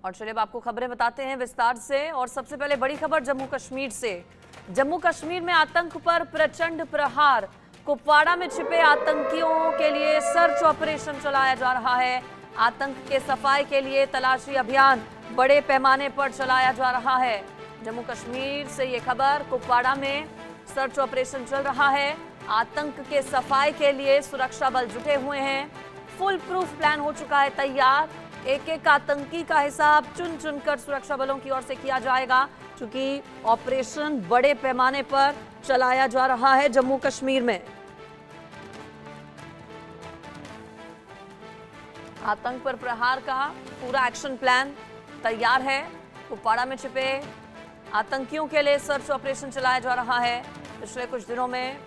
और चलिए अब आपको खबरें बताते हैं विस्तार से। और सबसे पहले बड़ी खबर जम्मू कश्मीर से। जम्मू कश्मीर में आतंक पर प्रचंड प्रहार। कुपवाड़ा में छिपे आतंकियों के लिए सर्च ऑपरेशन चलाया जा रहा है। आतंक के सफाई के लिए तलाशी अभियान बड़े पैमाने पर चलाया जा रहा है। जम्मू कश्मीर से ये खबर, कुपवाड़ा में सर्च ऑपरेशन चल रहा है। आतंक के सफाई के लिए सुरक्षा बल जुटे हुए हैं। फुल प्रूफ प्लान हो चुका है तैयार। एक एक आतंकी का हिसाब चुन चुनकर सुरक्षा बलों की ओर से किया जाएगा, क्योंकि ऑपरेशन बड़े पैमाने पर चलाया जा रहा है जम्मू कश्मीर में। आतंक पर प्रहार का पूरा एक्शन प्लान तैयार है। कुपवाड़ा में छिपे आतंकियों के लिए सर्च ऑपरेशन चलाया जा रहा है। पिछले कुछ दिनों में,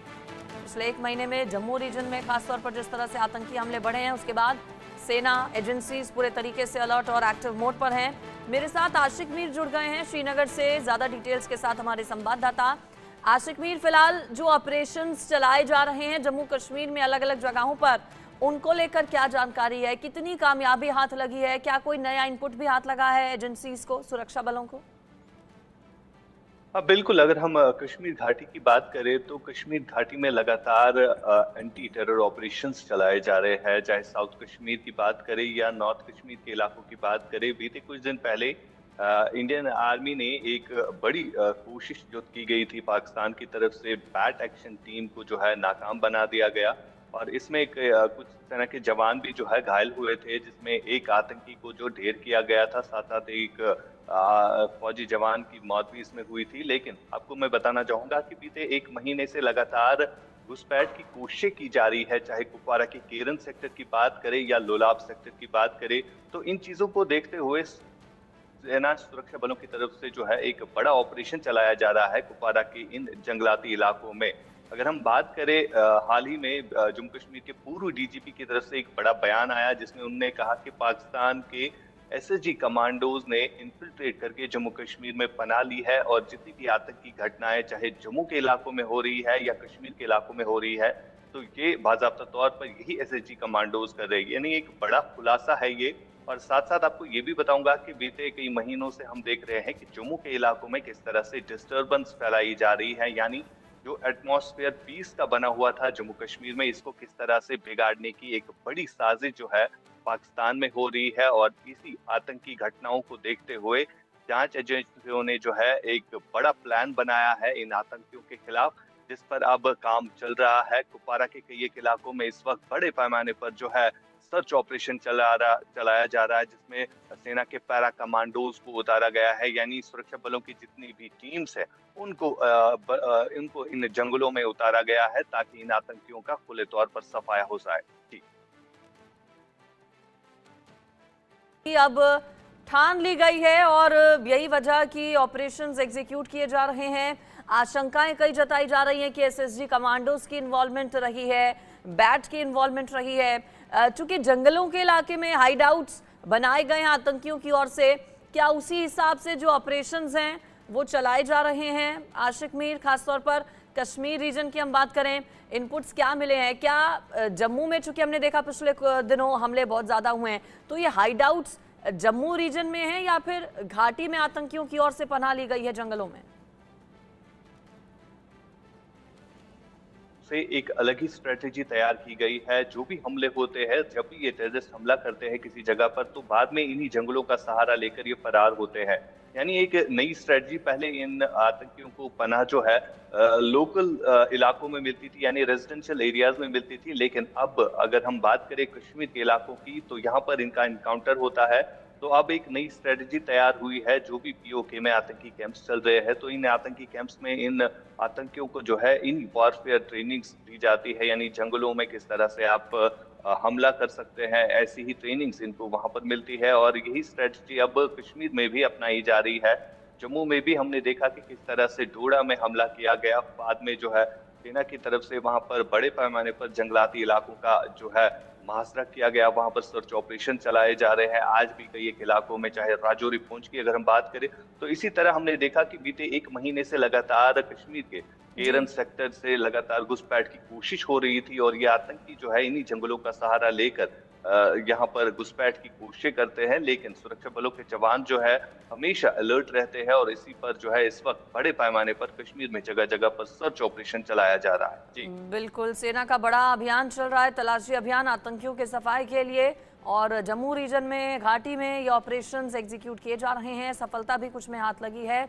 पिछले 1 महीने में जम्मू रीजन में खासतौर पर जिस तरह से आतंकी हमले बढ़े हैं, उसके बाद सेना एजेंसीज पूरे तरीके से अलर्ट और एक्टिव मोड पर हैं। मेरे साथ आशिक मीर जुड़ गए हैं श्रीनगर से, ज्यादा डिटेल्स के साथ हमारे संवाददाता। आशिक मीर, फिलहाल जो ऑपरेशंस चलाए जा रहे हैं जम्मू कश्मीर में अलग अलग जगहों पर, उनको लेकर क्या जानकारी है? कितनी कामयाबी हाथ लगी है? क्या कोई नया इनपुट भी हाथ लगा है एजेंसीज को, सुरक्षा बलों को? हाँ बिल्कुल, अगर हम कश्मीर घाटी की बात करें तो कश्मीर घाटी में लगातार एंटी टेरर ऑपरेशंस चलाए जा रहे हैं। चाहे साउथ कश्मीर की बात करें या नॉर्थ कश्मीर के इलाकों की बात करें, बीते कुछ दिन पहले इंडियन आर्मी ने एक बड़ी कोशिश जो की गई थी पाकिस्तान की तरफ से, बैट एक्शन टीम को जो है नाकाम बना दिया गया। और इसमें कुछ सेना के जवान भी जो है घायल हुए थे, जिसमें एक आतंकी को जो ढेर किया गया था, साथ साथ एक फौजी जवान की मौत भी इसमें हुई थी। लेकिन आपको मैं बताना चाहूंगा कि बीते 1 महीने से लगातार घुसपैठ की कोशिशें की जा रही है। चाहे कुपवाड़ा के केरन सेक्टर की बात करें या लोलाब सेक्टर की बात करें, तो इन चीजों को देखते हुए सेना सुरक्षा बलों की तरफ से जो है एक बड़ा ऑपरेशन चलाया जा रहा है कुपवाड़ा के इन जंगलाती इलाकों में। अगर हम बात करें, हाल ही में जम्मू कश्मीर के पूर्व डीजीपी की तरफ से एक बड़ा बयान आया, जिसमें उन्होंने कहा कि पाकिस्तान के एसएसजी कमांडोज ने इन्फिल्ट्रेट करके जम्मू कश्मीर में पनाह ली है और जितनी भी आतंकी घटनाएं चाहे जम्मू के इलाकों में हो रही है या कश्मीर के इलाकों में हो रही है, तो ये बाकायदा तौर पर यही एसएसजी कमांडोज कर रहे हैं। यानी एक बड़ा खुलासा है ये। और साथ साथ आपको ये भी बताऊंगा कि बीते कई महीनों से हम देख रहे हैं कि जम्मू के इलाकों में किस तरह से डिस्टर्बेंस फैलाई जा रही है। यानी जो एटमॉस्फेयर पीस का बना हुआ था जम्मू कश्मीर में, इसको किस तरह से बिगाड़ने की एक बड़ी साजिश जो है पाकिस्तान में हो रही है। और इसी आतंकी घटनाओं को देखते हुए जांच एजेंसियों ने जो है एक बड़ा प्लान बनाया है इन आतंकियों के खिलाफ, जिस पर अब काम चल रहा है। कुपवाड़ा के कई एक इलाकों में इस वक्त बड़े पैमाने पर जो है सर्च ऑपरेशन चलाया जा रहा है, जिसमें सेना के पैरा कमांडोज को उतारा गया है। यानी सुरक्षा बलों की जितनी भी टीम्स है उनको इनको इन जंगलों में उतारा गया है, ताकि इन आतंकियों का खुले तौर पर सफाया हो जाए। जी, अब ठान ली गई है और यही वजह कि ऑपरेशंस एग्जीक्यूट किए जा रहे हैं। आशंकाएं कई जताई जा रही हैं कि एसएसजी कमांडोज की इन्वॉल्वमेंट रही है, बैट की इन्वॉल्वमेंट रही है। चूंकि जंगलों के इलाके में हाइड आउट्स बनाए गए हैं आतंकियों की ओर से, क्या उसी हिसाब से जो ऑपरेशंस हैं वो चलाए जा रहे हैं? आशिक मीर, खासतौर पर कश्मीर रीजन की हम बात करें, इनपुट्स क्या मिले हैं? क्या जम्मू में, चूंकि हमने देखा पिछले दिनों हमले बहुत ज्यादा हुए हैं, तो ये हाइड आउट्स जम्मू रीजन में है या फिर घाटी में आतंकियों की ओर से पनाह ली गई है जंगलों में? से एक अलग ही स्ट्रेटेजी तैयार की गई है। जो भी हमले होते हैं, जब भी ये टेररिस्ट हमला करते हैं किसी जगह पर, तो बाद में इन्हीं जंगलों का सहारा लेकर ये फरार होते हैं। यानी एक नई स्ट्रेटजी, पहले इन आतंकियों को पनाह जो है लोकल इलाकों में मिलती थी, यानी रेजिडेंशियल एरियाज में मिलती थी। लेकिन अब अगर हम बात करें कश्मीर के इलाकों की, तो यहाँ पर इनका इनकाउंटर होता है। तो अब एक नई स्ट्रेटजी तैयार हुई है। जो भी पीओके में आतंकी कैंप्स चल रहे हैं, तो इन आतंकी कैंप्स में इन आतंकियों को जो है इन वॉरफेयर ट्रेनिंग्स दी जाती है। यानी जंगलों में किस तरह से आप हमला कर सकते हैं, ऐसी ही ट्रेनिंग्स इनको वहां पर मिलती है। और यही स्ट्रेटजी अब कश्मीर में भी अपनाई जा रही है। जम्मू में भी हमने देखा कि किस तरह से डोडा में हमला किया गया, बाद में जो है सेना की तरफ से वहां पर बड़े पैमाने पर जंगलाती इलाकों का जो है मुहासरा किया गया, वहां पर सर्च ऑपरेशन चलाए जा रहे हैं। आज भी कई एक इलाकों में, चाहे राजौरी पुंछ की अगर हम बात करें, तो इसी तरह हमने देखा कि बीते 1 महीने से लगातार कश्मीर के केरन सेक्टर से लगातार घुसपैठ की कोशिश हो रही थी। और ये आतंकी जो है इन्हीं जंगलों का सहारा लेकर यहाँ पर घुसपैठ की कोशिशें करते हैं, लेकिन सुरक्षा बलों के जवान जो है हमेशा अलर्ट रहते हैं और इसी पर जो है इस वक्त बड़े पैमाने पर कश्मीर में जगह-जगह पर सर्च ऑपरेशन चलाया जा रहा है। जी। बिल्कुल, सेना का बड़ा अभियान चल रहा है, तलाशी अभियान आतंकियों के सफाई के लिए, और जम्मू रीजन में, घाटी में ये ऑपरेशंस एग्जीक्यूट किए जा रहे हैं। सफलता भी कुछ में हाथ लगी है।